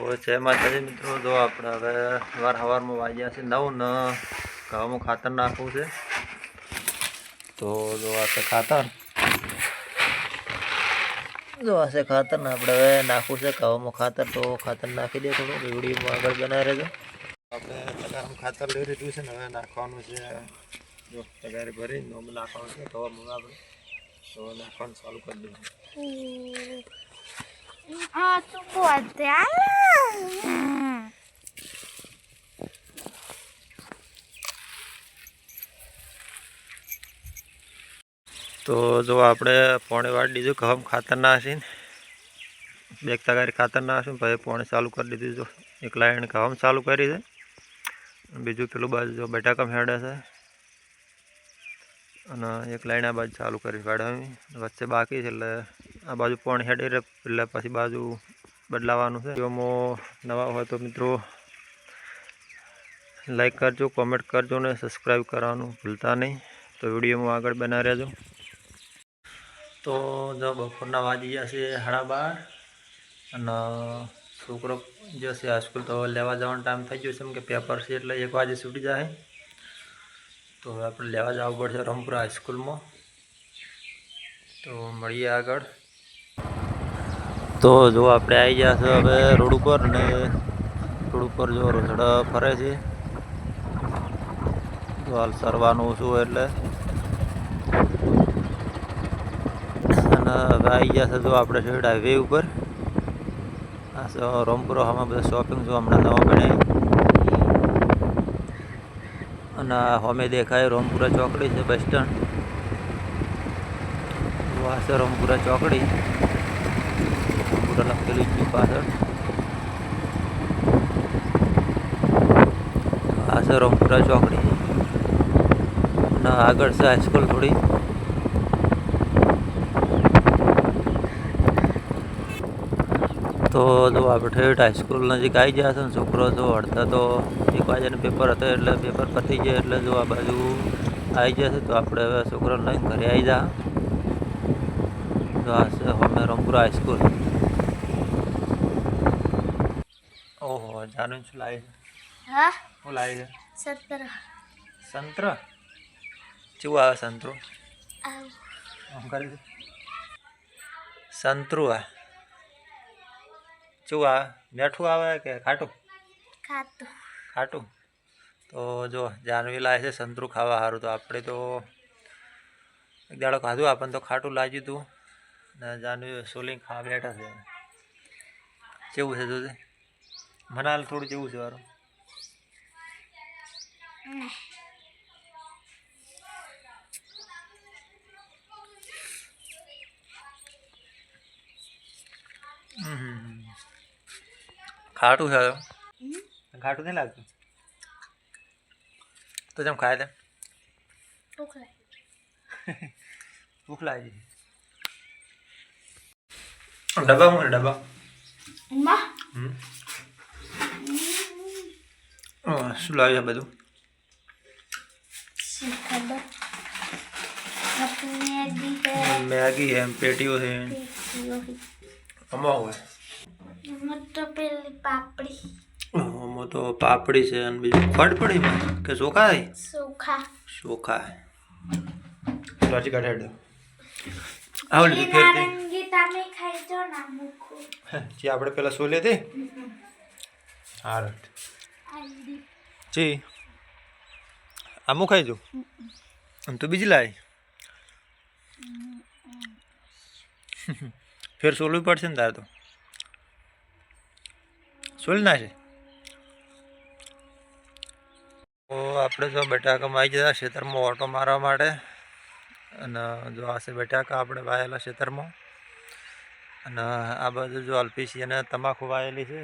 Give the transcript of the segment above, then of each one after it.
જય માતાજી મિત્રો, જો આપણે હવે સવારમાં વાગ્યા છે 9 ને ઘઉંમાં ખાતર નાખવું છે. તો જો આ છે ખાતર, જો આ છે ખાતર ને આપણે હવે નાખવું છે ઘઉંમાં ખાતર. તો ખાતર નાખી દે, થોડું વિડીયોમાં આગળ બનાવી રહેજો. આપણે તગારમાં ખાતર લઈ લીધું છે ને હવે નાખવાનું છે. જો તગારી ભરી નોમ નાખવાનું છે ઘઉંમાં આપણે, તો નાખવાનું ચાલુ કરી દઈશું. tu pode. તો જો આપણે પોણે વાળી દીધું ઘઉં ખાતર નાખીને, બે તગારી ખાતર નાખીને પછી પોણે ચાલુ કરી દીધું. જો એક લાઈન ઘઉં ચાલુ કરી છે, બીજું પેલું બાજુ જો બટાકા હેડે છે, અને એક લાઈન આ બાજુ ચાલુ કરી કાઢવાની. વચ્ચે બાકી છે એટલે આ બાજુ પોણે હેડી રહે, એટલે પછી બાજુ બદલાવાનું છે. વિડીયોમાં નવા હોય તો મિત્રો લાઈક કરજો, કોમેન્ટ કરજો ને સબસ્ક્રાઈબ કરવાનું ભૂલતા નહીં. તો વિડીયોમાં આગળ બનાવી રહેજો. તો જો બપોરના વાગી ગયા છે 12:30 અને છોકરો જશે હાઈસ્કૂલ, તો લેવા જવાનો ટાઈમ થઈ ગયો છે, એમ કે પેપર છે એટલે 1 વાગે છૂટી જાય. તો હવે આપણે લેવા જવું પડશે રમપુરા હાઈસ્કૂલમાં. તો મળીએ આગળ. તો જો આપણે આવી ગયા છે હવે રોડ ઉપર, અને રોડ ઉપર જો રોજડા ફરે છે. તો હાલ સરવાનું શું એટલે, અને હવે આવી ગયા છે જો આપણે શેડ હાઈવે ઉપર. આ રોમપુરા આમાં બધા શોપિંગ જો હમણાં નવા બન્યા, અને અમે દેખાય રોમપુરા ચોકડી છે, બસ સ્ટેન્ડ. આ છે રોમપુરા ચોકડી, રોમપુરા લખેલું જ પાછળ. આ છે રોમપુરા ચોકડી, અને આગળ છે હાઈસ્કૂલ થોડી. તો જો આપણે ઠેઠ હાઈસ્કૂલ નજીક આવી ગયા છે ને છોકરો જો અડધા તો 1 વાગ્યાનું પેપર હતો એટલે પેપર પતી જાય એટલે જો આ બાજુ આવી જશે. તો આપણે હવે છોકરાને લઈને ઘરે આવી જા. તો આ છે અમે રમપુરા હાઈસ્કૂલ. ઓહો, જાનું શું લાવી છે? હા, શું લાવી છે? સંત્ર. કેવું આવે સંતરું? આમ કરી સંતરું આ શું આવે? મીઠું આવે કે ખાટું? ખાટું. તો જો જાનવી લાવે છે સંતરું ખાવા સારું. તો આપણે તો એક દાડો ખાધું, આપણને તો ખાટું લાગ્યું હતું ને જાનવી સોલિંગ ખાવા બેઠા છે. કેવું છે જોજે, મને હાલ થોડું કેવું છે વારું? ખાટું છે, ખાટું નહીં લાગતું? તો જેમ ખાય તેમ ભૂખ લાગી. ડબ્બા મૂકે ડબ્બા. શું લાવ્યું બધું? મેગી है, पेटियों है, અમાવું है, તો પાપડી છે, અને બીજું ખડ પડી કે ચોખા છે? ચોખા રાજી કાઢે આવડી ફેરતી જે આપણે પેલા સોલે હતી. હા જી આમું ખાઈ જો, આમ તો બીજી લાવી. ફેર સોલવું પડશે ને તારે, તો સોલી ના છે. તો આપણે જો બટાકામાં આવી જતા ખેતરમાં ઓટો મારવા માટે, અને જો આ છે બટાકા આપણે વાયેલા ખેતરમાં, અને આ બાજુ જો અલ્પીસી અને તમાકુ વાયેલી છે,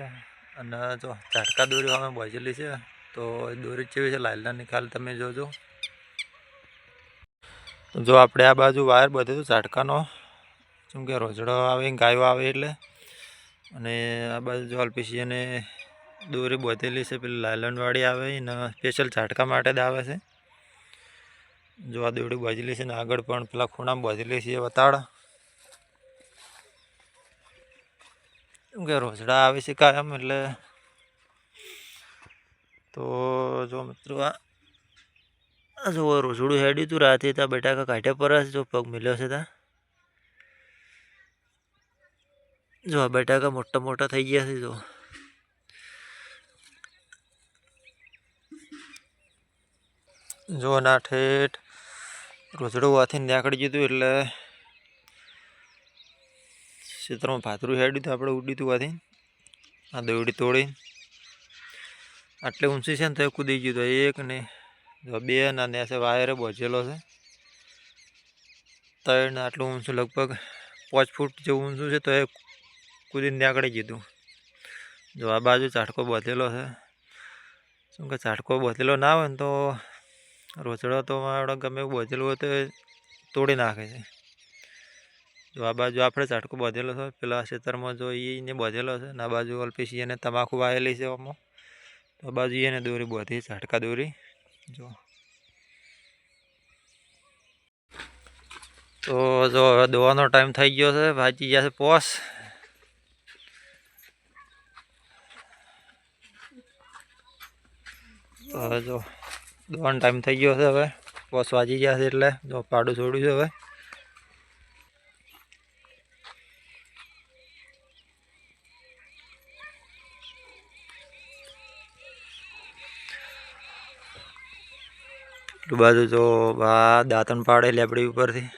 અને જો ઝાટકા દોરી અમે બોજેલી છે. તો દોરી જેવી છે લાલના નિકાલ તમે જોજો. જો આપણે આ બાજુ વાયર બધું ઝાટકાનો, જેમ કે રોજડો આવે ગાયો આવે એટલે, અને આ બાજુ જો અલ્પીસી અને દોરી બોધેલી છે, પેલી લાયલનવાળી આવે ને સ્પેશિયલ ઝાટકા માટે જ આવે છે. જો આ દોરી બોધેલી છે ને આગળ પણ પેલા ખૂણામાં બોધેલી છે એ બતાડ. કેમ કે રોજડા આવે છે કાયમ એટલે તો જો મિત્રો આ જો રોજડું હેડ્યું હતું રાતે ત્યાં બટાકા કાઢ્યા પર જો પગ મિલ્યો છે ત્યાં જો આ બટાકા મોટા મોટા થઈ ગયા છે જો ના ઠેઠ રોજડું વાથી નીકળી ગયું એટલે ક્ષેત્રમાં ભાતરું હેડ્યું હતું આપણે ઉડ્યું હતું વાથી આ દોડી તોડી આટલે ઊંચી છે ને તો કૂદી ગયું હતું એક ને બે ના નેસે વાયરે બોજેલો છે ત્રણ આટલું ઊંચું લગભગ 5 ફૂટ જેવું ઊંચું છે તો એ કૂદીને નીકળી ગયું જો આ બાજુ ઝાટકો બાંધેલો છે શું કે ઝાટકો બાંધેલો ના હોય ને તો રોજડો તો આપણે ગમે એવું બાંધેલું હોય તો તોડી નાખે છે જો આ બાજુ આપણે ઝાટકો બાંધેલો છે પેલા ખેતરમાં જો એને બાંધેલો છે ને આ બાજુ અલ્પેશી એને તમાકુ વાયેલી છે આમાં તો આ બાજુ એને દોરી બાંધી ઝાટકા દોરી જો તો જો હવે દોવાનો ટાઈમ થઈ ગયો છે ભાજી ગયા છે પોસ તો હવે જો દોવાનો ટાઈમ થઈ ગયો છે હવે પોસ વાજી ગયા છે એટલે જો પાડું છોડ્યું છે હવે એટલું બાજુ જો આ દાંતણ પાડે લેબડી ઉપરથી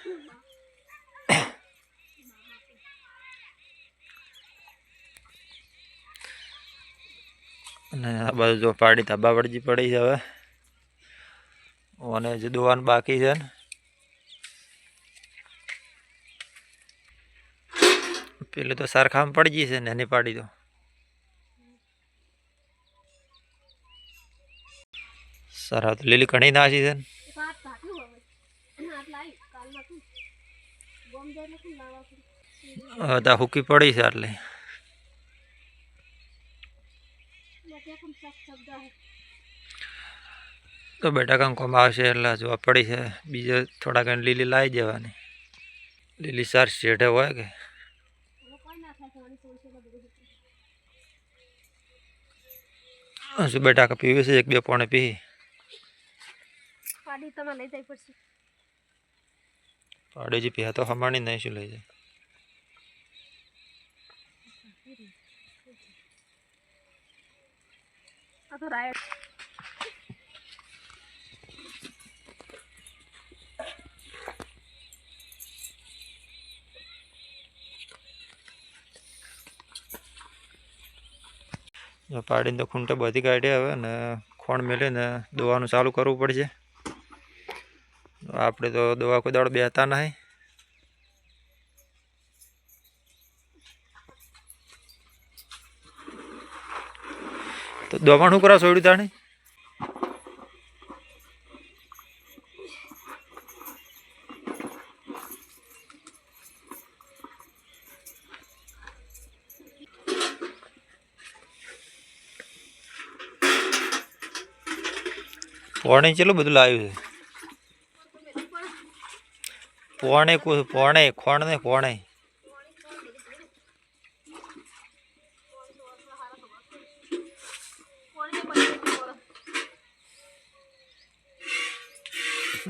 અને આ બાજુ જો પાડી ધાબા પડજી પડી છે હવે અને જે દોવાનું બાકી છે ને પેલું તો સરખામાં પડી ગઈ છે ને એની પાડી તો સરા તો લીલી ઘણી નાસી છે ને હવે તો હુકી પડી છે એટલે તો બટાકા કોમ આવશે એટલે જોવા પડી છે બીજે થોડા ઘણી લીલી લાવી દેવાની લીલી સાર શેઢે હોય કે હજુ બટાકા પીવે છે 1-2 પોણે પી પાડી જે પીયા તો હમાણી નહીં શું લઈ જાય જો પાડીને તો ખૂંટે બધી કાઢ્યા હવે ને ખોણ મેલીને દોવાનું ચાલુ કરવું પડશે આપણે તો દવા કોઈ દાડો બેહતા નહીં તો દવા શું કરવા છોડ્યું તાણે પોણે ચેટલું બધું લાવ્યું છે પોણે ખોણ ને પોણે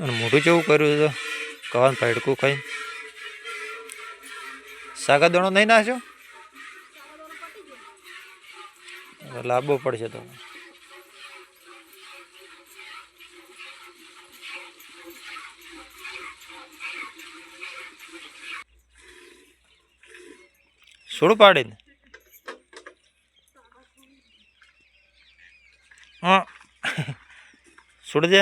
અને મોઢું જેવું કર્યું છે કવાન ફાડકું ખાઈ સાગા દોણો નહીં નાખ્યો લાવવો પડશે તો છોડું પાડીને હા છોડી દે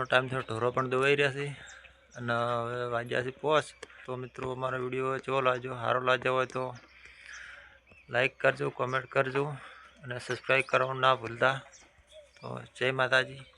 ટાઈમ થયો ઢોરો પણ દોવાઈ રહ્યા છે અને હવે વાગ્યા છે પોસ તો મિત્રો અમારો વિડીયો કેવો લાગ્યો સારો લાગ્યો હોય તો લાઈક કરજો કોમેન્ટ કરજો અને સબસ્ક્રાઈબ કરવાનું ના ભૂલતા તો જય માતાજી।